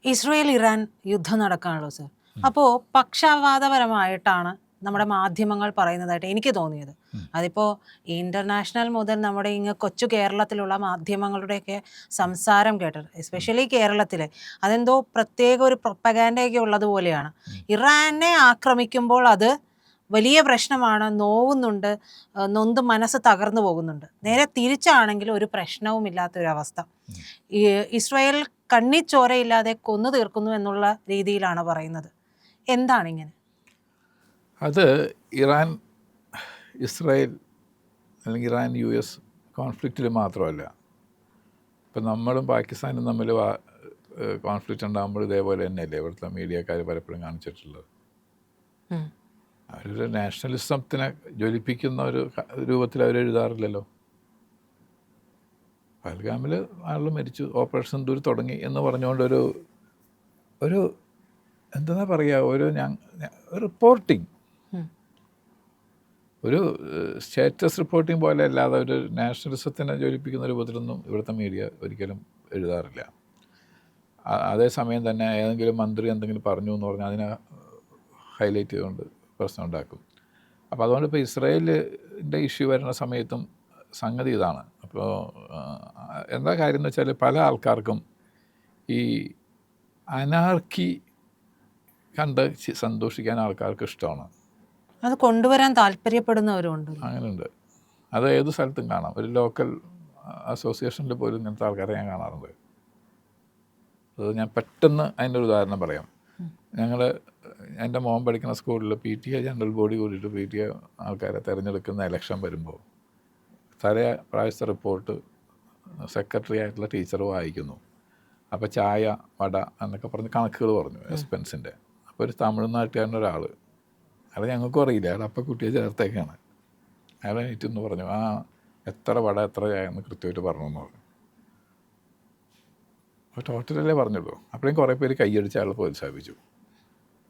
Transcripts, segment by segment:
Israel Iran യുദ്ധം നടക്കുകയാണല്ലോ sir. അപ്പോൾ പക്ഷപാതപരമായിട്ടാണ് നമ്മുടെ മാധ്യമങ്ങൾ പറയുന്നതായിട്ട് എനിക്ക് തോന്നിയത്. അതിപ്പോൾ ഇന്റർനാഷണൽ മുതൽ നമ്മുടെ ഇങ്ങ് കൊച്ചു കേരളത്തിലുള്ള മാധ്യമങ്ങളുടെയൊക്കെ സംസാരം കേട്ടത്, എസ്പെഷ്യലി കേരളത്തിലെ, അതെന്തോ പ്രത്യേക ഒരു പ്രൊപ്പഗാൻഡയൊക്കെ ഉള്ളതുപോലെയാണ്. ഇറാനെ ആക്രമിക്കുമ്പോൾ അത് വലിയ പ്രശ്നമാണ്, നോവുന്നുണ്ട്, നൊന്ത് മനസ്സ് തകർന്നു പോകുന്നുണ്ട്. നേരെ തിരിച്ചാണെങ്കിൽ ഒരു പ്രശ്നവുമില്ലാത്തൊരവസ്ഥ. ഈ ഇസ്രായേൽ കണ്ണിച്ചോരയില്ലാതെ കൊന്നു തീർക്കുന്നു എന്നുള്ള രീതിയിലാണ് പറയുന്നത്. എന്താണ് ഇങ്ങനെ? അത് ഇറാൻ ഇസ്രായേൽ അല്ലെങ്കിൽ ഇറാൻ US കോൺഫ്ലിക്റ്റിൽ മാത്രമല്ല. ഇപ്പം നമ്മളും പാകിസ്ഥാനും തമ്മിൽ കോൺഫ്ലിക്റ്റ് ഉണ്ടാകുമ്പോൾ ഇതേപോലെ തന്നെയല്ലേ ഇവിടുത്തെ മീഡിയക്കാർ പലപ്പോഴും കാണിച്ചിട്ടുള്ളത്. അവരൊരു നാഷണലിസത്തിനെ ജ്വലിപ്പിക്കുന്ന ഒരു രൂപത്തിൽ അവർ എഴുതാറില്ലല്ലോ. പഹൽഗാമിൽ ആൾ മരിച്ചു, ഓപ്പറേഷൻ സിന്ദൂർ തുടങ്ങി എന്ന് പറഞ്ഞുകൊണ്ടൊരു ഒരു എന്താ പറയുക, ഒരു റിപ്പോർട്ടിങ്, ഒരു സ്റ്റേറ്റസ് റിപ്പോർട്ടിങ് പോലെ അല്ലാതെ ഒരു നാഷണലിസത്തിനെ ജ്വലിപ്പിക്കുന്ന രൂപത്തിലൊന്നും ഇവിടുത്തെ മീഡിയ ഒരിക്കലും എഴുതാറില്ല. അതേസമയം തന്നെ ഏതെങ്കിലും മന്ത്രി എന്തെങ്കിലും പറഞ്ഞു എന്ന് പറഞ്ഞാൽ അതിനെ ഹൈലൈറ്റ് ചെയ്തുകൊണ്ട് പ്രശ്നം ഉണ്ടാക്കും. അപ്പോൾ അതുകൊണ്ട് ഇപ്പോൾ ഇസ്രായേലിൻ്റെ ഇഷ്യൂ വരുന്ന സമയത്തും സംഗതി ഇതാണ്. അപ്പോൾ എന്താ കാര്യം എന്ന് വെച്ചാൽ പല ആൾക്കാർക്കും ഈ അനാർക്കി കണ്ട് സന്തോഷിക്കാൻ ആൾക്കാർക്ക് ഇഷ്ടമാണ്. അത് കൊണ്ടുവരാൻ താല്പര്യപ്പെടുന്നവരുണ്ട്. അങ്ങനെയുണ്ട്. അത് ഏത് സ്ഥലത്തും കാണാം. ഒരു ലോക്കൽ അസോസിയേഷനിൽ പോലും ഇങ്ങനത്തെ ആൾക്കാരെ ഞാൻ കാണാറുണ്ട്. അത് ഞാൻ പെട്ടെന്ന് അതിൻ്റെ ഒരു ഉദാഹരണം പറയാം. എൻ്റെ മോൻ പഠിക്കുന്ന സ്കൂളിൽ PTA ജനറൽ ബോഡി കൂടിയിട്ട് PTA ആൾക്കാരെ തിരഞ്ഞെടുക്കുന്ന ഇലക്ഷൻ വരുമ്പോൾ തലേ പ്രാവശ്യത്തെ റിപ്പോർട്ട് സെക്രട്ടറി ആയിട്ടുള്ള ടീച്ചർ വായിക്കുന്നു. അപ്പോൾ ചായ, വട എന്നൊക്കെ പറഞ്ഞ് കണക്കുകൾ പറഞ്ഞു എക്സ്പെൻസിൻ്റെ. അപ്പോൾ ഒരു തമിഴ്നാട്ടുകാരൻ്റെ ഒരാൾ, അത് ഞങ്ങൾക്കും അറിയില്ല, അയാൾ അപ്പം കുട്ടിയെ ചേർത്തേക്കാണ്. അയാൾ എനിറ്റെന്ന് പറഞ്ഞു, എത്ര വട എത്ര ചായ എന്ന് കൃത്യമായിട്ട് പറഞ്ഞു എന്ന് പറഞ്ഞു. അപ്പോൾ ടോട്ടലല്ലേ പറഞ്ഞുള്ളൂ. അപ്പോഴേക്കും കുറേ പേര് കൈയടിച്ച് അയാൾ പ്രോത്സാഹിപ്പിച്ചു.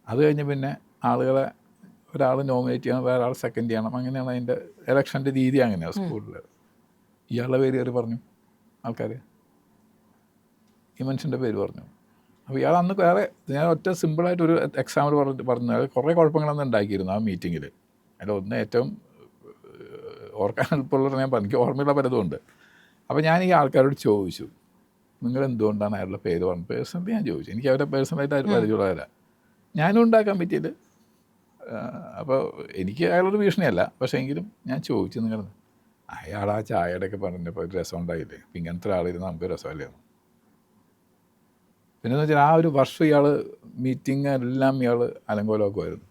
അത് കഴിഞ്ഞ് പിന്നെ ആളുകളെ ഒരാൾ നോമിനേറ്റ് ചെയ്യണം, വേറെ ആൾ സെക്കൻഡ് ചെയ്യണം. അങ്ങനെയാണ് അതിൻ്റെ ഇലക്ഷൻ്റെ രീതി. അങ്ങനെയാണ് സ്കൂളിൽ. ഇയാളുടെ പേര് കയറി പറഞ്ഞു ആൾക്കാർ, ഈ മനുഷ്യൻ്റെ പേര് പറഞ്ഞു. അപ്പോൾ ഇയാൾ അന്ന് വേറെ, ഞാൻ ഒറ്റ സിമ്പിളായിട്ടൊരു എക്സാമ്പിൾ പറഞ്ഞു. കുറേ കുഴപ്പങ്ങളൊന്നും ഉണ്ടാക്കിയിരുന്നു ആ മീറ്റിങ്ങിൽ. അതിൽ ഒന്ന് ഏറ്റവും ഓർക്കാൻ എളുപ്പമുള്ള ഞാൻ പറഞ്ഞു, എനിക്ക് ഓർമ്മയുള്ള പലതുമുണ്ട്. അപ്പോൾ ഞാൻ ഈ ആൾക്കാരോട് ചോദിച്ചു, നിങ്ങൾ എന്തുകൊണ്ടാണ് അയാളുടെ പേര് പറഞ്ഞു? പേഴ്സണലി ഞാൻ ചോദിച്ചു. എനിക്ക് അവരെ പേഴ്സണലായിട്ട് ആരും പരിചയമുള്ളവരാ, ഞാനും ഉണ്ടാക്കാൻ പറ്റിയത്. അപ്പോൾ എനിക്ക് അയാളൊരു ഭീഷണിയല്ല, പക്ഷേ എങ്കിലും ഞാൻ ചോദിച്ചു, നിങ്ങൾ അയാൾ ആ ചായയുടെയൊക്കെ പറഞ്ഞപ്പോൾ ഒരു രസം ഉണ്ടായില്ലേ, ഇങ്ങനത്തെ ഒരാളിരുന്ന് നമുക്ക് രസമല്ലേ. പിന്നെന്ന് വെച്ചാൽ ആ ഒരു വർഷം ഇയാൾ മീറ്റിംഗ് എല്ലാം ഇയാൾ അലങ്കോലമാക്കുമായിരുന്നു.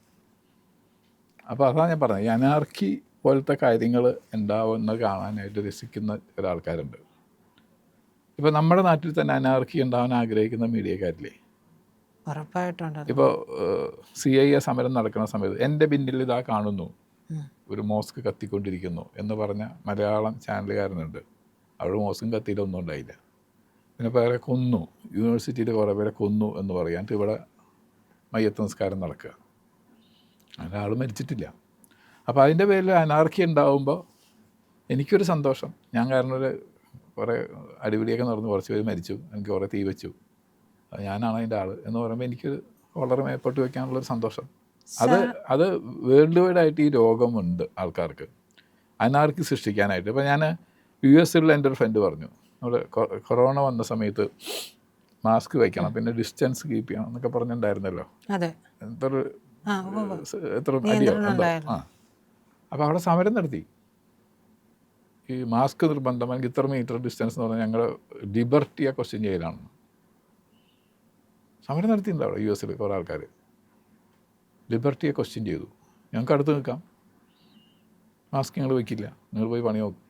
അപ്പോൾ അതാണ് ഞാൻ പറഞ്ഞത്, ഈ അനാർക്കി പോലത്തെ കാര്യങ്ങൾ ഉണ്ടാവുന്ന കാണാനായിട്ട് രസിക്കുന്ന ഒരാൾക്കാരുണ്ട്. ഇപ്പോൾ നമ്മുടെ നാട്ടിൽ തന്നെ അനാർക്കി ഉണ്ടാവാൻ ആഗ്രഹിക്കുന്ന മീഡിയക്കാരില്ലേ? ഉറപ്പായിട്ടുണ്ട്. ഇപ്പോൾ CIA സമരം നടക്കുന്ന സമയത്ത് എൻ്റെ പിന്നിൽ ഇതാ കാണുന്നു, ഒരു മോസ്ക് കത്തിക്കൊണ്ടിരിക്കുന്നു എന്ന് പറഞ്ഞ മലയാളം ചാനലുകാരനുണ്ട്. അവിടെ മോസ്കും കത്തിയിട്ടൊന്നും ഉണ്ടായില്ല. പിന്നെ പേരെ കൊന്നു, യൂണിവേഴ്സിറ്റിയിൽ കുറേ പേരെ കൊന്നു എന്ന് പറയാൻ ഇവിടെ മയ്യത്ത് നിസ്കാരം നടക്കുക, അങ്ങനെ ആൾ മരിച്ചിട്ടില്ല. അപ്പോൾ അതിൻ്റെ പേരിൽ അനാർക്കി ഉണ്ടാവുമ്പോൾ എനിക്കൊരു സന്തോഷം. ഞാൻ കാരണം ഒരു കുറേ അടിപിടിയൊക്കെ നടന്ന് കുറച്ച് പേര് മരിച്ചു, എനിക്ക് കുറേ തീ വെച്ചു, ഞാനാണ് അതിൻ്റെ ആൾ എന്ന് പറയുമ്പോൾ എനിക്ക് വളരെ മേപ്പോട്ട് വയ്ക്കാനുള്ളൊരു സന്തോഷം. അത് വേൾഡ് വൈഡായിട്ട് ഈ രോഗമുണ്ട് ആൾക്കാർക്ക്, അനാർക്കി സൃഷ്ടിക്കാനായിട്ട്. ഇപ്പോൾ ഞാൻ US എൻ്റെ ഒരു ഫ്രണ്ട് പറഞ്ഞു, നമ്മൾ കൊറോണ വന്ന സമയത്ത് മാസ്ക് വയ്ക്കണം, പിന്നെ ഡിസ്റ്റൻസ് കീപ്പ് ചെയ്യണം എന്നൊക്കെ പറഞ്ഞിട്ടുണ്ടായിരുന്നല്ലോ. എത്ര അടിയോ എന്തോ. അപ്പോൾ അവിടെ സമരം നടത്തി, ഈ മാസ്ക് നിർബന്ധമെങ്കിൽ ഇത്ര മീറ്റർ ഡിസ്റ്റൻസ് എന്ന് പറഞ്ഞാൽ ഞങ്ങൾ ലിബർട്ടിയെ ക്വസ്റ്റ്യൻ ചെയ്യലാണ്. സമരം നടത്തിയിട്ടുണ്ട് അവിടെ US കുറേ ആൾക്കാർ. ലിബർട്ടിയെ ക്വസ്റ്റ്യൻ ചെയ്തു, ഞങ്ങൾക്ക് അടുത്ത് നിൽക്കാം, മാസ്ക് ഞങ്ങൾ വയ്ക്കില്ല, നിങ്ങൾ പോയി പണി നോക്കും.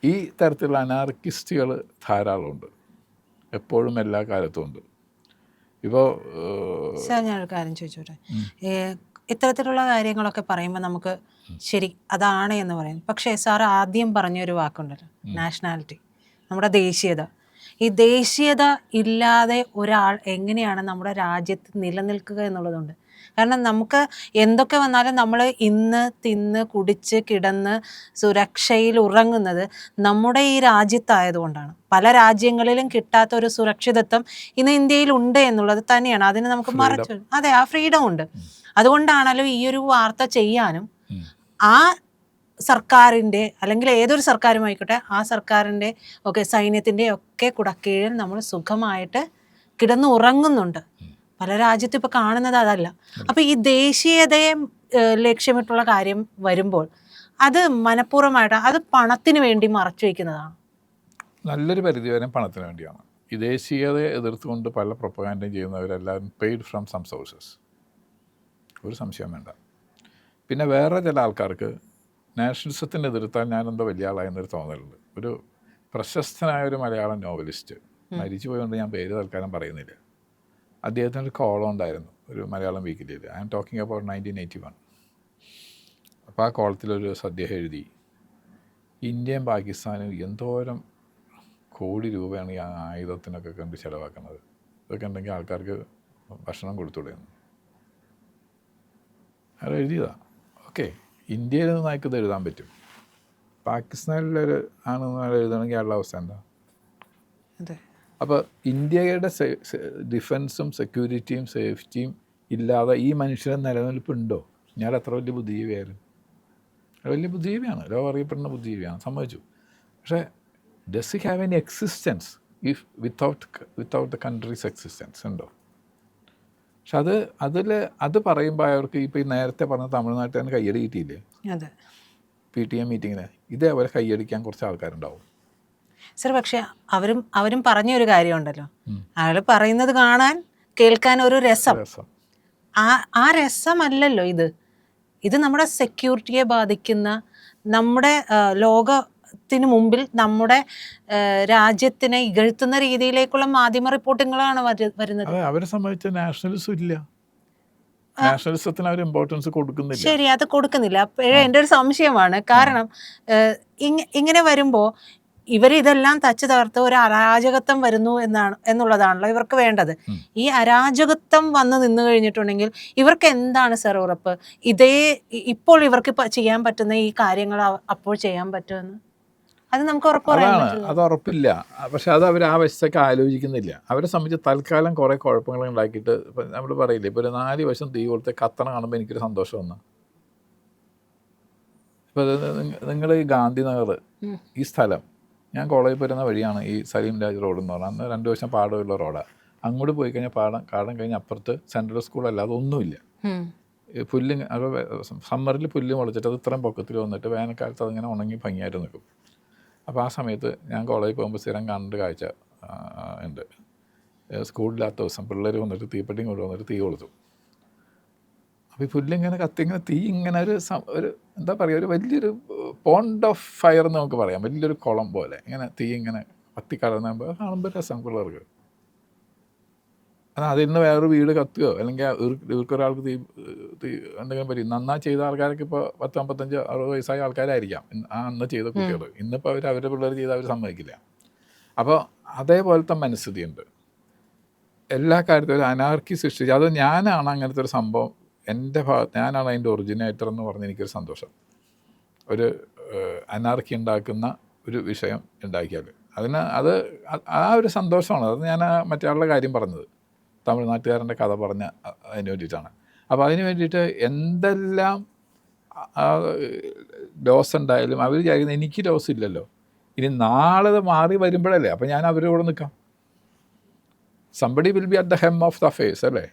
ഈ തരത്തിലുള്ള അനാർക്കിസ്റ്റുകൾ ധാരാളമുണ്ട്, എപ്പോഴും എല്ലാ കാലത്തും ഉണ്ട്. ഇപ്പോൾ സാർ ഞാനൊരു കാര്യം ചോദിച്ചോട്ടെ, ഇത്തരത്തിലുള്ള കാര്യങ്ങളൊക്കെ പറയുമ്പോൾ നമുക്ക് ശരി അതാണ് എന്ന് പറയും. പക്ഷേ സാർ ആദ്യം പറഞ്ഞൊരു വാക്കുണ്ടല്ലോ, നാഷണാലിറ്റി, നമ്മുടെ ദേശീയത. ഈ ദേശീയത ഇല്ലാതെ ഒരാൾ എങ്ങനെയാണ് നമ്മുടെ രാജ്യത്ത് നിലനിൽക്കുക എന്നുള്ളതുണ്ട്. കാരണം നമുക്ക് എന്തൊക്കെ വന്നാലും നമ്മൾ ഇന്ന് തിന്ന് കുടിച്ച് കിടന്ന് സുരക്ഷയിൽ ഉറങ്ങുന്നത് നമ്മുടെ ഈ രാജ്യത്തായതുകൊണ്ടാണ്. പല രാജ്യങ്ങളിലും കിട്ടാത്ത ഒരു സുരക്ഷിതത്വം ഇന്ന് ഇന്ത്യയിൽ ഉണ്ട് എന്നുള്ളത് തന്നെയാണ്. അതിന് നമുക്ക് മറച്ചു, അതെ, ആ ഫ്രീഡം ഉണ്ട്. അതുകൊണ്ടാണല്ലോ ഈ ഒരു വാർത്ത ചെയ്യാനും ആ സർക്കാരിൻ്റെ അല്ലെങ്കിൽ ഏതൊരു സർക്കാരുമായിക്കോട്ടെ ആ സർക്കാരിൻ്റെ ഒക്കെ സൈന്യത്തിൻ്റെ ഒക്കെ കുടക്കീഴിൽ നമ്മൾ സുഖമായിട്ട് കിടന്ന് ഉറങ്ങുന്നുണ്ട്. പല രാജ്യത്തും ഇപ്പോൾ കാണുന്നത് അതല്ല. അപ്പോൾ ഈ ദേശീയതയെ ലക്ഷ്യമിട്ടുള്ള കാര്യം വരുമ്പോൾ അത് മനഃപൂർവ്വമായിട്ട് അത് പണത്തിന് വേണ്ടി മറച്ചു വയ്ക്കുന്നതാണ്. നല്ലൊരു പരിധിവരെ പണത്തിന് വേണ്ടിയാണ്. ഈ ദേശീയതയെ എതിർത്തുകൊണ്ട് പല പ്രൊപ്പഗാൻഡയും ചെയ്യുന്നവരെല്ലാവരും പെയ്ഡ് ഫ്രം സം സോഴ്സസ്, ഒരു സംശയം വേണ്ട. പിന്നെ വേറെ ചില ആൾക്കാർക്ക് നാഷണലിസത്തിൻ്റെ എതിർത്താൽ ഞാനെന്തോ വലിയ ആളായെന്നൊരു തോന്നലുണ്ട്. ഒരു പ്രശസ്തനായ ഒരു മലയാളം നോവലിസ്റ്റ് മരിച്ചു പോയതുകൊണ്ട് ഞാൻ പേര് തൽക്കാലം പറയുന്നില്ല. അദ്ദേഹത്തിന് ഒരു കോളം ഉണ്ടായിരുന്നു ഒരു മലയാളം വീക്കിലിയിൽ. I am talking about 1981. അപ്പോൾ ആ കോളത്തിലൊരു സദ്യ എഴുതി, ഇന്ത്യയും പാകിസ്ഥാനും എന്തോരം കോടി രൂപയാണ് ഈ ആയുധത്തിനൊക്കെ കണ്ട് ചിലവാക്കുന്നത്, ഇതൊക്കെ ഉണ്ടെങ്കിൽ ആൾക്കാർക്ക് ഭക്ഷണം കൊടുത്തുവിടുന്നു. അത് എഴുതിയതാണ്. ഓക്കെ, ഇന്ത്യയിൽ നിന്ന് അയക്കുന്നത് എഴുതാൻ പറ്റും. പാകിസ്ഥാനിലൊരു ആണെന്ന് എഴുതണമെങ്കിൽ അയാളുടെ അവസ്ഥ എന്താ? അപ്പോൾ ഇന്ത്യയുടെ ഡിഫൻസും സെക്യൂരിറ്റിയും സേഫ്റ്റിയും ഇല്ലാതെ ഈ മനുഷ്യന് നിലനിൽപ്പുണ്ടോ? ഞാൻ എത്ര വലിയ ബുദ്ധിജീവിയായിരുന്നു. വലിയ ബുദ്ധിജീവിയാണ്, ലോകം അറിയപ്പെടുന്ന ബുദ്ധിജീവിയാണ്, സമ്മതിച്ചു. പക്ഷേ does it have any existence if without the countries existence ഉണ്ടോ? പക്ഷെ അത് പറയുമ്പോൾ അവർക്ക് ഇപ്പോൾ ഈ നേരത്തെ പറഞ്ഞ തമിഴ്നാട്ടിൽ തന്നെ കയ്യടി കിട്ടിയില്ലേ PTM മീറ്റിങ്ങിന്? ഇതേപോലെ കയ്യടിക്കാൻ കുറച്ച് ആൾക്കാരുണ്ടാവും സർ. പക്ഷെ അവരും പറഞ്ഞൊരു കാര്യമുണ്ടല്ലോ, അയാൾ പറയുന്നത് കാണാൻ കേൾക്കാൻ ഒരു രസം. ആ രസമല്ലല്ലോ ഇത് നമ്മുടെ സെക്യൂരിറ്റിയെ ബാധിക്കുന്ന, നമ്മുടെ ലോകത്തിന് മുമ്പിൽ നമ്മുടെ രാജ്യത്തിനെ ഇകഴ്ത്തുന്ന രീതിയിലേക്കുള്ള മാധ്യമ റിപ്പോർട്ടുകളാണ് വരുന്നത്. അവരെ സംബന്ധിച്ച നാഷണലിസം ഇല്ല, നാഷണലിസത്തിന് അവർ ഇമ്പോർട്ടൻസ് കൊടുക്കുന്നില്ല. ശരി, അത് കൊടുക്കുന്നില്ല. അപ്പോഴേ എൻ്റെ ഒരു സംശയമാണ്. കാരണം ഇങ്ങനെ വരുമ്പോൾ ഇവരിതെല്ലാം തച്ച് തകർത്ത് ഒരു അരാജകത്വം വരുന്നു എന്നുള്ളതാണല്ലോ ഇവർക്ക് വേണ്ടത്. ഈ അരാജകത്വം വന്ന് നിന്ന് കഴിഞ്ഞിട്ടുണ്ടെങ്കിൽ ഇവർക്ക് എന്താണ് സർ ഉറപ്പ് ഇപ്പോൾ ഇവർക്ക് ചെയ്യാൻ പറ്റുന്ന ഈ കാര്യങ്ങൾ അപ്പോൾ ചെയ്യാൻ പറ്റുമെന്ന്? അത് നമുക്ക് ഉറപ്പ് പറയാൻ പറ്റില്ല. അത് ഉറപ്പില്ല. പക്ഷെ അത് അവർ ആ വശത്തൊക്കെ ആലോചിക്കുന്നില്ല. അവരെ സംബന്ധിച്ച് തൽക്കാലം കുറേ കുഴപ്പങ്ങൾ ഉണ്ടാക്കിയിട്ട് ഇപ്പം നമ്മൾ പറയില്ലേ, ഇപ്പോൾ ഒരു 4 വശം തീ കൊടുത്ത് കത്തണ കാണുമ്പോൾ എനിക്കൊരു സന്തോഷം വന്നു. ഇപ്പോൾ നിങ്ങൾ ഈ ഗാന്ധിനഗർ ഈ സ്ഥലം, ഞാൻ കോളേജിൽ വരുന്ന വഴിയാണ് ഈ സലീം രാജ് റോഡ് എന്ന് പറഞ്ഞാൽ, അന്ന് 2 വശം പാടമുള്ള റോഡാണ്. അങ്ങോട്ട് പോയി കഴിഞ്ഞാൽ കാടം കഴിഞ്ഞ് അപ്പുറത്ത് സെൻട്രൽ സ്കൂളല്ലാതെ ഒന്നുമില്ല. പുല്ല് സമ്മറിൽ പുല്ല് മുളച്ചിട്ട് അത് ഇത്രയും പൊക്കത്തിൽ വന്നിട്ട് വേനൽക്കാലത്ത് അതിങ്ങനെ ഉണങ്ങി ഭംഗിയായിട്ട് നിൽക്കും. അപ്പോൾ ആ സമയത്ത് ഞാൻ കോളേജിൽ പോകുമ്പോൾ സ്ഥിരം കാണേണ്ട കാഴ്ച ഉണ്ട്. സ്കൂളില്ലാത്ത ദിവസം പിള്ളേർ വന്നിട്ട് തീപ്പെട്ടിയും കൊണ്ടുവന്നിട്ട് തീ കൊളുത്തും. അപ്പോൾ ഈ പുല്ലിങ്ങനെ കത്തിങ്ങനെ തീ ഇങ്ങനെ ഒരു എന്താ പറയുക, ഒരു വലിയൊരു പോണ്ട് ഓഫ് ഫയർ എന്ന് നമുക്ക് പറയാം, വലിയൊരു കുളം പോലെ ഇങ്ങനെ തീ ഇങ്ങനെ കത്തിക്കടന്നുമ്പോൾ കാണുമ്പോൾ രസം പിള്ളേർക്ക്. അത് അതിൽ നിന്ന് വേറൊരു വീട് കത്തുകയോ അല്ലെങ്കിൽ ഇവർക്കൊരാൾക്ക് തീ എന്തെങ്കിലും പറ്റും. നന്നായി ചെയ്ത ആൾക്കാരൊക്കെ ഇപ്പോൾ 10, 55, 60 വയസ്സായ ആൾക്കാരായിരിക്കാം അന്ന് ചെയ്ത കുട്ടികൾ. ഇന്നിപ്പോൾ അവരുടെ പിള്ളേർ ചെയ്ത് അവർ സമ്മതിക്കില്ല. അപ്പോൾ അതേപോലത്തെ മനസ്ഥിതിയുണ്ട് എല്ലാ കാര്യത്തിലും. ഒരു അനാർക്കി സൃഷ്ടിച്ച് അത് ഞാനാണ് അങ്ങനത്തെ ഒരു സംഭവം, എൻ്റെ ഭാഗത്ത് ഞാനാണ് അതിൻ്റെ ഒറിജിനേറ്റർ എന്ന് പറഞ്ഞ് എനിക്കൊരു സന്തോഷം. ഒരു അനാർക്കി ഉണ്ടാക്കുന്ന ഒരു വിഷയം ഉണ്ടാക്കിയാൽ അത് ആ ഒരു സന്തോഷമാണ്. അത് ഞാൻ മറ്റേ ആളുടെ കാര്യം പറഞ്ഞത്, തമിഴ്നാട്ടുകാരൻ്റെ കഥ പറഞ്ഞ അതിന് വേണ്ടിയിട്ടാണ്. അപ്പോൾ അതിന് വേണ്ടിയിട്ട് എന്തെല്ലാം ലോസ് ഉണ്ടായാലും അവർ വിചാരിക്കുന്നത് എനിക്ക് ലോസ് ഇല്ലല്ലോ, ഇനി നാളെ അത് മാറി വരുമ്പോഴല്ലേ അപ്പോൾ ഞാൻ അവരോട് നിൽക്കാം. Somebody will be at the helm of the face അല്ലേ.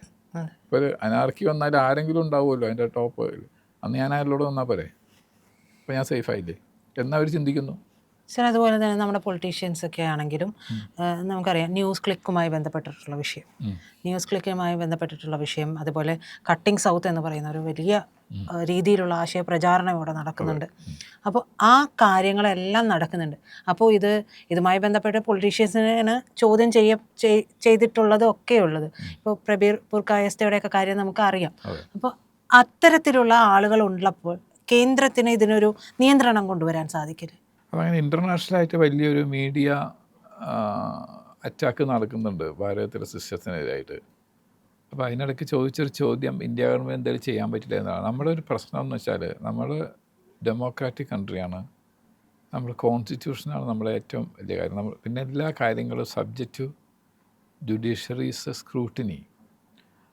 ഇപ്പോൾ ഒരു അനാർക്കി വന്നാൽ ആരെങ്കിലും ഉണ്ടാവുമല്ലോ അതിൻ്റെ ടോപ്പ്. അന്ന് ഞാൻ അയാളോട് വന്നാൽ പോരെ, അപ്പോൾ ഞാൻ സേഫായില്ലേ എന്നവർ ചിന്തിക്കുന്നു. സർ, അതുപോലെ തന്നെ നമ്മുടെ പൊളിറ്റീഷ്യൻസ് ഒക്കെ ആണെങ്കിലും നമുക്കറിയാം ന്യൂസ് ക്ലിക്കുമായി ബന്ധപ്പെട്ടിട്ടുള്ള വിഷയം, അതുപോലെ കട്ടിംഗ് സൗത്ത് എന്ന് പറയുന്ന ഒരു വലിയ രീതിയിലുള്ള ആശയ പ്രചാരണം ഇവിടെ നടക്കുന്നുണ്ട്. അപ്പോൾ ആ കാര്യങ്ങളെല്ലാം നടക്കുന്നുണ്ട്. അപ്പോൾ ഇതുമായി ബന്ധപ്പെട്ട് പൊളിറ്റീഷ്യൻസിന് ചോദ്യം ചെയ്തിട്ടുള്ളത് ഒക്കെ ഉള്ളത് ഇപ്പോൾ പ്രബീർ പുർക്കായസ്ഥയുടെയൊക്കെ കാര്യം നമുക്ക് അറിയാം. അപ്പോൾ അത്തരത്തിലുള്ള ആളുകൾ ഉള്ളപ്പോൾ കേന്ദ്രത്തിന് ഇതിനൊരു നിയന്ത്രണം കൊണ്ടുവരാൻ സാധിക്കില്ല. അതങ്ങനെ ഇൻ്റർനാഷണലായിട്ട് വലിയൊരു മീഡിയ അറ്റാക്ക് നടക്കുന്നുണ്ട് ഭാരതത്തിലെ സിസ്റ്റത്തിനെതിരായിട്ട്. അപ്പോൾ അതിനിടയ്ക്ക് ചോദിച്ചൊരു ചോദ്യം, ഇന്ത്യ ഗവൺമെൻറ് എന്തെങ്കിലും ചെയ്യാൻ പറ്റില്ല എന്നതാണ്. നമ്മുടെ ഒരു പ്രശ്നം എന്ന് വെച്ചാൽ, നമ്മൾ ഡെമോക്രാറ്റിക് കൺട്രിയാണ്, നമ്മൾ കോൺസ്റ്റിറ്റ്യൂഷനാണ് നമ്മളെ ഏറ്റവും വലിയ കാര്യം. നമ്മൾ പിന്നെ എല്ലാ കാര്യങ്ങളും സബ്ജക്റ്റ് ടു ജുഡീഷ്യറീസ് സ്ക്രൂട്ടിനി.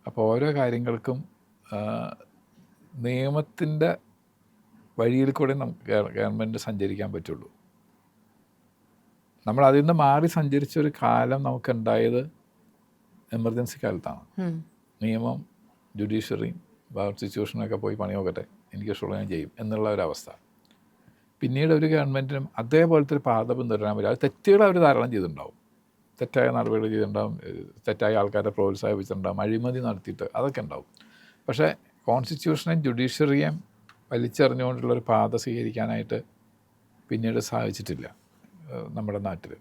അപ്പോൾ ഓരോ കാര്യങ്ങൾക്കും നിയമത്തിൻ്റെ വഴിയിൽ കൂടെ നമുക്ക് ഗവൺമെൻറ് സഞ്ചരിക്കാൻ പറ്റുള്ളൂ. നമ്മൾ അതിൽ നിന്ന് മാറി സഞ്ചരിച്ചൊരു കാലം നമുക്കുണ്ടായത് എമർജൻസി കാലത്താണ്. നിയമം, ജുഡീഷ്യറിയും കോൺസ്റ്റിറ്റ്യൂഷനൊക്കെ പോയി പണി നോക്കട്ടെ, എനിക്ക് ഇഷ്ടമുള്ള ഞാൻ ചെയ്യും എന്നുള്ള ഒരവസ്ഥ. പിന്നീട് ഒരു ഗവൺമെൻറ്റിനും അതേപോലത്തെ ഒരു പാത പിന്തുടരാൻ പറ്റില്ല. അത് തെറ്റുകൾ അവർ ധാരാളം ചെയ്തിട്ടുണ്ടാവും, തെറ്റായ നടപടികൾ ചെയ്തിട്ടുണ്ടാവും, തെറ്റായ ആൾക്കാരെ പ്രോത്സാഹിപ്പിച്ചിട്ടുണ്ടാവും, അഴിമതി നടത്തിയിട്ട് അതൊക്കെ ഉണ്ടാവും. പക്ഷേ കോൺസ്റ്റിറ്റ്യൂഷനെയും ജുഡീഷ്യറിയെയും വലിച്ചെറിഞ്ഞുകൊണ്ടുള്ളൊരു പാത സ്വീകരിക്കാനായിട്ട് പിന്നീട് സാധിച്ചിട്ടില്ല നമ്മുടെ നാട്ടിൽ.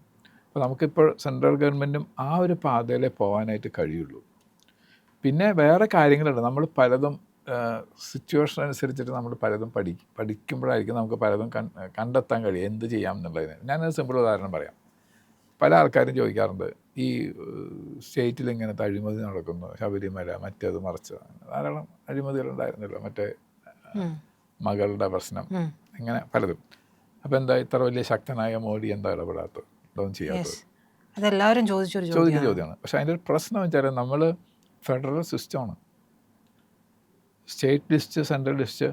അപ്പോൾ നമുക്കിപ്പോൾ സെൻട്രൽ ഗവൺമെൻറ്റും ആ ഒരു പാതയിലേ പോകാനായിട്ട് കഴിയുള്ളൂ. പിന്നെ വേറെ കാര്യങ്ങളുണ്ട്. നമ്മൾ പലതും സിറ്റുവേഷൻ അനുസരിച്ചിട്ട് നമ്മൾ പലതും പഠിക്കുമ്പോഴായിരിക്കും നമുക്ക് പലതും കണ്ടെത്താൻ കഴിയും എന്ത് ചെയ്യാം എന്നുള്ളതിന്. ഞാനൊരു സിമ്പിൾ ഉദാഹരണം പറയാം. പല ആൾക്കാരും ചോദിക്കാറുണ്ട്, ഈ സ്റ്റേറ്റിൽ ഇങ്ങനത്തെ അഴിമതി നടക്കുന്നു, ശബരിമല മറ്റേത് മറിച്ച് ധാരാളം അഴിമതികളുണ്ടായിരുന്നല്ലോ, മറ്റേ മകളുടെ പ്രശ്നം, ഇങ്ങനെ പലതും. അപ്പോൾ എന്താ ഇത്ര വലിയ ശക്തനായ മോഡി എന്താ ഇടപെടാത്തത്, ഇതൊന്നും ചെയ്യാത്തത്? അതെല്ലാവരും ചോദിക്കുന്ന ചോദ്യമാണ്. പക്ഷേ അതിൻ്റെ ഒരു പ്രശ്നം വെച്ചാൽ നമ്മൾ ഫെഡറൽ സിസ്റ്റമാണ്. State list, central list,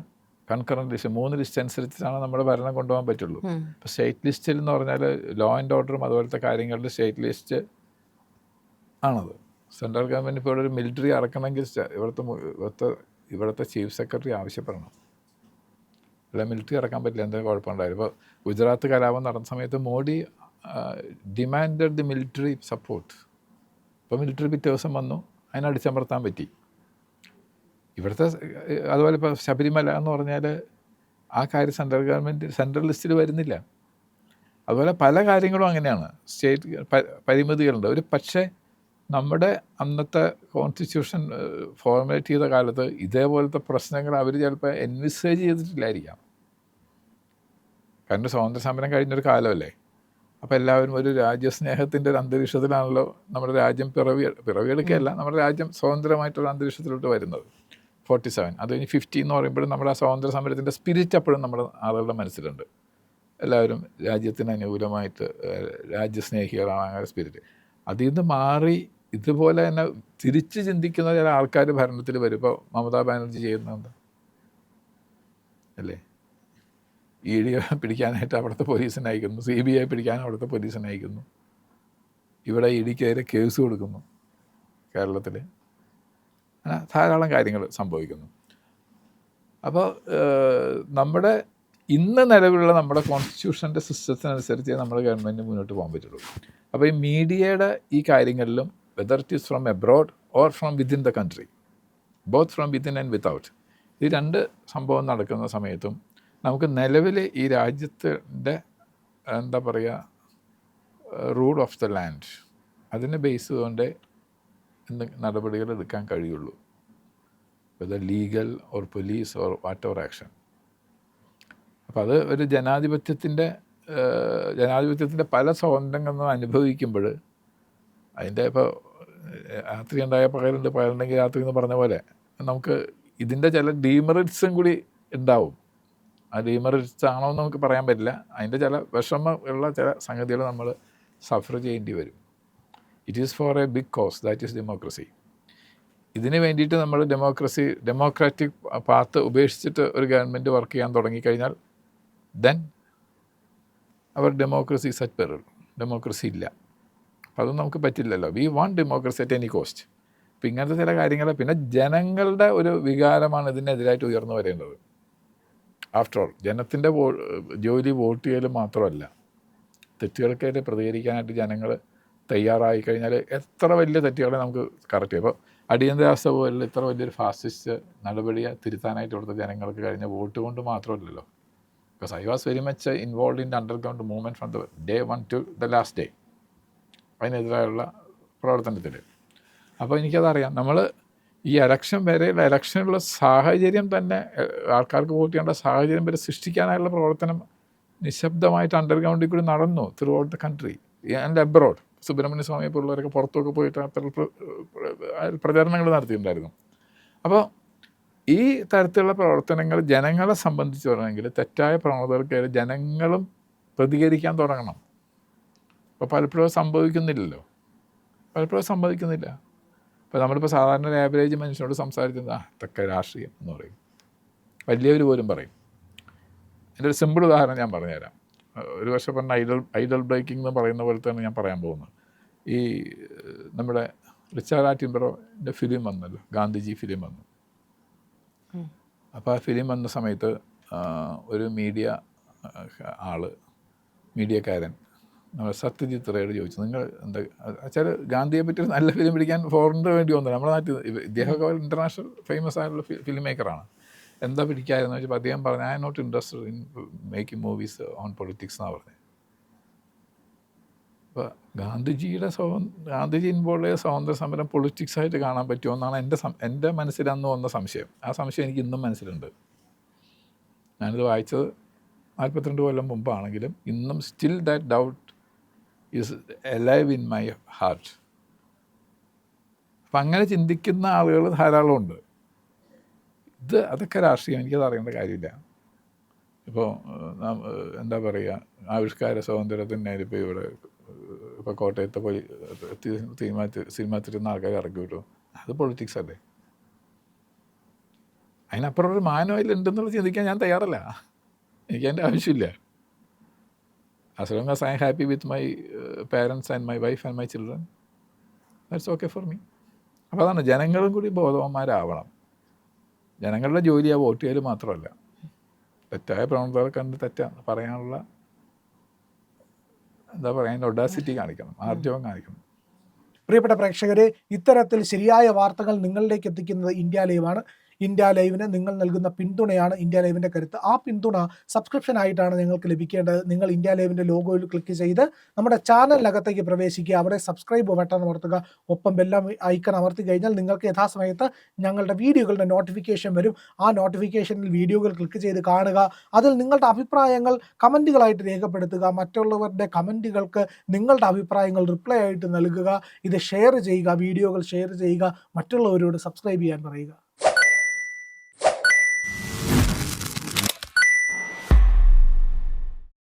concurrent list, 3 list അനുസരിച്ചാണ് നമ്മുടെ ഭരണം കൊണ്ടുപോകാൻ പറ്റുള്ളൂ. ഇപ്പോൾ സ്റ്റേറ്റ് ലിസ്റ്റിൽ എന്ന് പറഞ്ഞാൽ ലോ ആൻഡ് ഓർഡറും അതുപോലത്തെ കാര്യങ്ങളുടെ സ്റ്റേറ്റ് ലിസ്റ്റ് ആണത്. സെൻട്രൽ ഗവൺമെൻറ് ഇപ്പോൾ ഒരു മിലിറ്ററി ഇറക്കണമെങ്കിൽ ഇവിടുത്തെ ചീഫ് സെക്രട്ടറി ആവശ്യപ്പെടണം. അല്ല മിലിറ്ററി ഇറക്കാൻ പറ്റില്ല, എന്തെങ്കിലും കുഴപ്പമുണ്ടായിരുന്നു. ഇപ്പോൾ ഗുജറാത്ത് കലാപം നടന്ന സമയത്ത് Modi demanded the military support. ഇപ്പോൾ മിലിറ്ററി പിറ്റേ ദിവസം വന്നു, അതിനടിച്ചമർത്താൻ പറ്റി. ഇവിടുത്തെ അതുപോലെ ഇപ്പോൾ ശബരിമല എന്ന് പറഞ്ഞാൽ ആ കാര്യം സെൻട്രൽ ലിസ്റ്റിൽ വരുന്നില്ല. അതുപോലെ പല കാര്യങ്ങളും അങ്ങനെയാണ്. സ്റ്റേറ്റ് പരിമിതികളുണ്ട്. പക്ഷേ നമ്മുടെ അന്നത്തെ കോൺസ്റ്റിറ്റ്യൂഷൻ ഫോർമുലേറ്റ് ചെയ്ത കാലത്ത് ഇതേപോലത്തെ പ്രശ്നങ്ങൾ അവർ ചിലപ്പോൾ എൻവിസേജ് ചെയ്തിട്ടില്ലായിരിക്കാം. കാരണം സ്വാതന്ത്ര്യ സമരം കഴിഞ്ഞൊരു കാലമല്ലേ. അപ്പോൾ എല്ലാവരും ഒരു രാജ്യസ്നേഹത്തിൻ്റെ ഒരു അന്തരീക്ഷത്തിലാണല്ലോ നമ്മുടെ രാജ്യം പിറവിയെടുക്കുകയല്ല, നമ്മുടെ രാജ്യം സ്വതന്ത്രമായിട്ടൊരു അന്തരീക്ഷത്തിലോട്ട് വരുന്നത്. 47 അത് കഴിഞ്ഞ് 50 എന്ന് പറയുമ്പോഴും നമ്മുടെ ആ സ്വാതന്ത്ര്യ സമരത്തിൻ്റെ സ്പിരിറ്റ് അപ്പോഴും നമ്മുടെ ആളുകളുടെ മനസ്സിലുണ്ട്. എല്ലാവരും രാജ്യത്തിന് അനുകൂലമായിട്ട് രാജ്യസ്നേഹികളാണ്, അങ്ങനെ സ്പിരിറ്റ്. അതിൽ നിന്ന് മാറി ഇതുപോലെ തന്നെ തിരിച്ച് ചിന്തിക്കുന്ന ചില ആൾക്കാർ ഭരണത്തിൽ വരും. ഇപ്പോൾ മമതാ ബാനർജി ചെയ്യുന്നത് അല്ലേ, ED പിടിക്കാനായിട്ട് അവിടുത്തെ പോലീസിനെ അയക്കുന്നു, CBI പിടിക്കാൻ അവിടുത്തെ പോലീസിനെ അയക്കുന്നു, ഇവിടെ EDക്കെതിരെ കേസ് കൊടുക്കുന്നു. കേരളത്തിൽ അങ്ങനെ ധാരാളം കാര്യങ്ങൾ സംഭവിക്കുന്നു. അപ്പോൾ നമ്മുടെ ഇന്ന് നിലവിലുള്ള നമ്മുടെ കോൺസ്റ്റിറ്റ്യൂഷൻ്റെ സിസ്റ്റത്തിനനുസരിച്ച് നമ്മുടെ ഗവൺമെൻറ് മുന്നോട്ട് പോകാൻ പറ്റുള്ളൂ. അപ്പോൾ ഈ മീഡിയയുടെ ഈ കാര്യങ്ങളിലും whether it is from abroad or from within the country, both from within and without, ഈ 2 സംഭവം നടക്കുന്ന സമയത്തും നമുക്ക് നിലവിൽ ഈ രാജ്യത്തിൻ്റെ എന്താ പറയുക റൂൾ ഓഫ് ദ ലാൻഡ് അതിനെ ബേസ് ചെയ്തുകൊണ്ട് നടപടികൾ എടുക്കാൻ കഴിയുള്ളൂ. Whether legal or police or what ever action. അപ്പോൾ അത് ഒരു ജനാധിപത്യത്തിൻ്റെ പല സ്വാതന്ത്ര്യങ്ങളും അനുഭവിക്കുമ്പോൾ അതിൻ്റെ ഇപ്പോൾ രാത്രി ഉണ്ടായ പകലുണ്ട്, പകലുണ്ടെങ്കിൽ രാത്രി എന്ന് പറഞ്ഞ പോലെ നമുക്ക് ഇതിൻ്റെ ചില ഡീമെറിറ്റ്സും കൂടി ഉണ്ടാവും. ആ ഡീമെറിറ്റ്സ് ആണോ എന്ന് നമുക്ക് പറയാൻ പറ്റില്ല. അതിൻ്റെ ചില വിഷമമുള്ള ചില സംഗതികൾ നമ്മൾ സഫർ ചെയ്യേണ്ടി വരും. It is for a big cause, that is democracy. ഇതിന് വേണ്ടിയിട്ട് നമ്മൾ ഡെമോക്രാറ്റിക് പാത്ത് ഉപേക്ഷിച്ചിട്ട് ഒരു ഗവൺമെൻറ് വർക്ക് ചെയ്യാൻ തുടങ്ങിക്കഴിഞ്ഞാൽ ദെൻ അവർ ഡെമോക്രസി സച്ച് പെറിൽ, ഡെമോക്രസി ഇല്ല. അപ്പോൾ അതൊന്നും നമുക്ക് പറ്റില്ലല്ലോ. We want democracy at any cost. അപ്പോൾ ഇങ്ങനത്തെ ചില കാര്യങ്ങൾ, പിന്നെ ജനങ്ങളുടെ ഒരു വികാരമാണ് ഇതിനെതിരായിട്ട് ഉയർന്നു വരേണ്ടത്. ആഫ്റ്റർ ഓൾ ജനത്തിൻ്റെ ജോലി വോട്ട് ചെയ്യൽ മാത്രമല്ല, തെറ്റുകൾക്കെതിരെ പ്രതികരിക്കാനായിട്ട് ജനങ്ങൾ തയ്യാറായി കഴിഞ്ഞാൽ എത്ര വലിയ തെറ്റുകളെ നമുക്ക് കറക്റ്റ് ചെയ്യാം. ഇപ്പോൾ അടിയന്തരാവസ്ഥ പോലുള്ള ഇത്ര വലിയൊരു ഫാസിസ്റ്റ് നടപടിയെ തിരുത്താനായിട്ട് ഇവിടുത്തെ ജനങ്ങൾക്ക് കഴിഞ്ഞ വോട്ട് കൊണ്ട് മാത്രമല്ലല്ലോ. Because I was very much involve in underground movement from the day 1 to the last day അതിനെതിരായുള്ള പ്രവർത്തനത്തിൽ. അപ്പോൾ എനിക്കതറിയാം. നമ്മൾ ഈ ഇലക്ഷൻ വരെയുള്ള ഇലക്ഷനുള്ള സാഹചര്യം തന്നെ, ആൾക്കാർക്ക് വോട്ട് ചെയ്യേണ്ട സാഹചര്യം വരെ സൃഷ്ടിക്കാനായുള്ള പ്രവർത്തനം നിശബ്ദമായിട്ട് അണ്ടർഗ്രൗണ്ടിൽ കൂടി നടന്നു throughout the country and abroad. Subramanya സ്വാമിയെ പോലുള്ളവരൊക്കെ പുറത്തൊക്കെ പോയിട്ട് അത്ര പ്രചരണങ്ങൾ നടത്തിയിട്ടുണ്ടായിരുന്നു. അപ്പോൾ ഈ തരത്തിലുള്ള പ്രവർത്തനങ്ങൾ ജനങ്ങളെ സംബന്ധിച്ച് പറയണമെങ്കിൽ തെറ്റായ പ്രവണതകൾക്കെതിരെ ജനങ്ങളും പ്രതികരിക്കാൻ തുടങ്ങണം. അപ്പോൾ പലപ്പോഴും സംഭവിക്കുന്നില്ലല്ലോ, ഇപ്പോൾ നമ്മളിപ്പോൾ സാധാരണ ഒരു ആവറേജ് മനുഷ്യനോട് സംസാരിക്കുന്നത് ഇതൊക്കെ രാഷ്ട്രീയം എന്ന് പറയും, വലിയവർ പോലും പറയും. എൻ്റെ ഒരു സിമ്പിൾ ഉദാഹരണം ഞാൻ പറഞ്ഞുതരാം. ഒരു വർഷം പറഞ്ഞ ഐഡൽ ബ്രേക്കിംഗ് എന്ന് പറയുന്ന പോലെ തന്നെ ഞാൻ പറയാൻ പോകുന്നത്. ഈ നമ്മുടെ റിച്ചാർഡ് ആറ്റൻബറോൻ്റെ ഫിലിം വന്നല്ലോ, ഗാന്ധിജി ഫിലിം വന്നു. അപ്പോൾ ആ ഫിലിം വന്ന സമയത്ത് ഒരു മീഡിയക്കാരൻ സത്യജിത് റേയോട് ചോദിച്ചു, നിങ്ങൾ എന്താ വെച്ചാൽ ഗാന്ധിയെ പറ്റി ഒരു നല്ല ഫിലിം പിടിക്കാൻ ഫോറിനർ വേണ്ടി വന്നത്, നമ്മുടെ നാട്ടിൽ ഇദ്ദേഹമൊക്കെ ഇൻ്റർനാഷണൽ ഫേമസ് ആയിട്ടുള്ള ഫിലിം മേക്കറാണ്, എന്താ പിടിക്കാമെന്ന് വെച്ചപ്പോൾ അദ്ദേഹം പറഞ്ഞു, I am not interested in making movies on politics എന്നാണ് പറഞ്ഞത്. അപ്പോൾ ഗാന്ധിജി ഇൻവോൾവ് ചെയ്ത സ്വാതന്ത്ര്യ സമരം പൊളിറ്റിക്സായിട്ട് കാണാൻ പറ്റുമോ എന്നാണ് എൻ്റെ മനസ്സിൽ അന്ന് വന്ന സംശയം. ആ സംശയം എനിക്ക് ഇന്നും മനസ്സിലുണ്ട്. ഞാനിത് വായിച്ചത് 42 കൊല്ലം മുമ്പാണെങ്കിലും ഇന്നും still that doubt is alive in my heart. അപ്പം അങ്ങനെ ചിന്തിക്കുന്ന ആളുകൾ ധാരാളമുണ്ട്. അതൊക്കെ രാഷ്ട്രീയം, എനിക്കത് അറിയേണ്ട കാര്യമില്ല. ഇപ്പോൾ എന്താ പറയുക, ആവിഷ്കാര സ്വാതന്ത്ര്യത്തിൻ്റെ ഇപ്പോൾ ഇപ്പോൾ കോട്ടയത്തെ പോയി സിനിമ തിരുന്ന ആൾക്കാർ ഇറക്കി വിട്ടു, അത് പൊളിറ്റിക്സ് അല്ലേ? അതിനപ്പുറം ഒരു മാനവയിൽ ഉണ്ടെന്നുള്ള ചിന്തിക്കാൻ ഞാൻ തയ്യാറല്ല. എനിക്ക് അതിൻ്റെ ആവശ്യമില്ല. as long as I am happy with my parents and my wife and my children, that's okay for me. അപ്പോൾ അതാണ്, ജനങ്ങളും കൂടി ബോധവാന്മാരാവണം. ജനങ്ങളുടെ ജോലി ആ വോട്ട് ചെയ്യൽ മാത്രമല്ല, തെറ്റായ പ്രവണതകൾ കണ്ട് പറയാനുള്ള എന്താ പറയുക, അതിൻ്റെ ഒഡാസിറ്റി കാണിക്കണം, ആർജവം കാണിക്കണം. പ്രിയപ്പെട്ട പ്രേക്ഷകരെ, ഇത്തരത്തിൽ ശരിയായ വാർത്തകൾ നിങ്ങളിലേക്ക് എത്തിക്കുന്നത് ഇന്ത്യ ലൈവാണ്. ഇന്ത്യ ലൈവിന് നിങ്ങൾ നൽകുന്ന പിന്തുണയാണ് ഇന്ത്യ ലൈവിൻ്റെ കരുത്ത്. ആ പിന്തുണ സബ്സ്ക്രിപ്ഷൻ ആയിട്ടാണ് നിങ്ങൾക്ക് ലഭിക്കേണ്ടത്. നിങ്ങൾ ഇന്ത്യ ലൈവിൻ്റെ ലോഗോയിൽ ക്ലിക്ക് ചെയ്ത് നമ്മുടെ ചാനലിനകത്തേക്ക് പ്രവേശിക്കുക, അവിടെ സബ്സ്ക്രൈബ് ബട്ടൺ അമർത്തുക, ഒപ്പം ബെൽ ഐക്കൺ അമർത്തി കഴിഞ്ഞാൽ നിങ്ങൾക്ക് യഥാസമയത്ത് ഞങ്ങളുടെ വീഡിയോകളുടെ നോട്ടിഫിക്കേഷൻ വരും. ആ നോട്ടിഫിക്കേഷനിൽ വീഡിയോകൾ ക്ലിക്ക് ചെയ്ത് കാണുക. അതിൽ നിങ്ങളുടെ അഭിപ്രായങ്ങൾ കമൻറ്റുകളായിട്ട് രേഖപ്പെടുത്തുക. മറ്റുള്ളവരുടെ കമൻറ്റുകൾക്ക് നിങ്ങളുടെ അഭിപ്രായങ്ങൾ റിപ്ലൈ ആയിട്ട് നൽകുക. ഇത് ഷെയർ ചെയ്യുക, വീഡിയോകൾ ഷെയർ ചെയ്യുക, മറ്റുള്ളവരോട് സബ്സ്ക്രൈബ് ചെയ്യാൻ പറയുക.